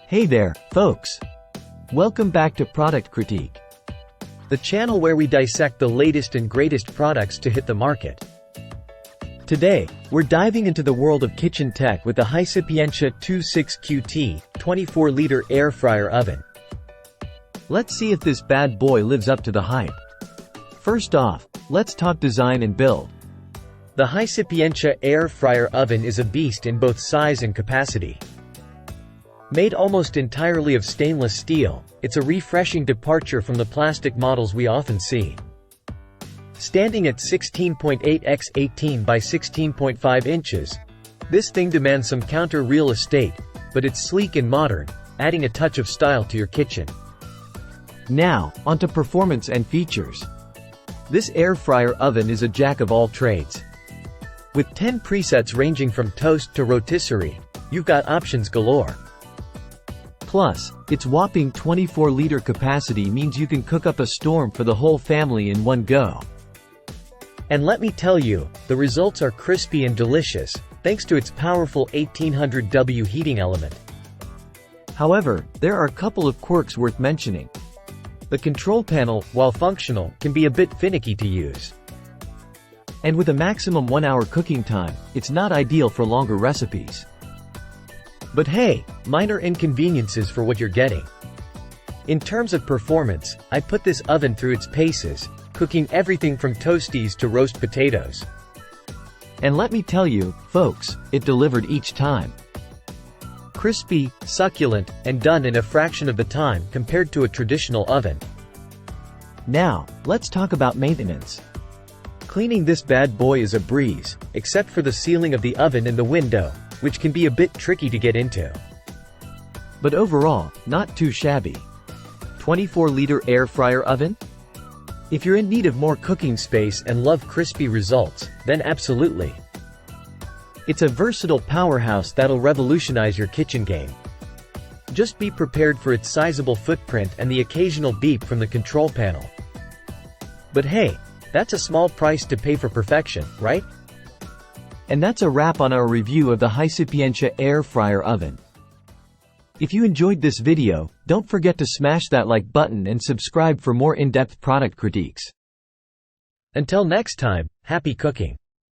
Hey there, folks! Welcome back to Product Critique, the channel where we dissect the latest and greatest products to hit the market. Today, we're diving into the world of kitchen tech with the HySapientia 26QT 24-liter air fryer oven. Let's see if this bad boy lives up to the hype. First off, let's talk design and build. The HySapientia air fryer oven is a beast in both size and capacity. Made almost entirely of stainless steel, it's a refreshing departure from the plastic models we often see. Standing at 16.8 x 18 by 16.5 inches, this thing demands some counter real estate, but it's sleek and modern, adding a touch of style to your kitchen. Now, onto performance and features. This air fryer oven is a jack of all trades. With 10 presets ranging from toast to rotisserie, you've got options galore. Plus, its whopping 24-liter capacity means you can cook up a storm for the whole family in one go. And let me tell you, the results are crispy and delicious, thanks to its powerful 1800W heating element. However, there are a couple of quirks worth mentioning. The control panel, while functional, can be a bit finicky to use. And with a maximum 1-hour cooking time, it's not ideal for longer recipes. But hey, minor inconveniences for what you're getting. In terms of performance, I put this oven through its paces, cooking everything from toasties to roast potatoes. And let me tell you, folks, it delivered each time. Crispy, succulent, and done in a fraction of the time compared to a traditional oven. Now, let's talk about maintenance. Cleaning this bad boy is a breeze, except for the sealing of the oven and the window, which can be a bit tricky to get into. But overall, not too shabby. 24-liter air fryer oven? If you're in need of more cooking space and love crispy results, then absolutely. It's a versatile powerhouse that'll revolutionize your kitchen game. Just be prepared for its sizable footprint and the occasional beep from the control panel. But hey, that's a small price to pay for perfection, right? And that's a wrap on our review of the HySapientia air fryer oven. If you enjoyed this video, don't forget to smash that like button and subscribe for more in-depth product critiques. Until next time, happy cooking!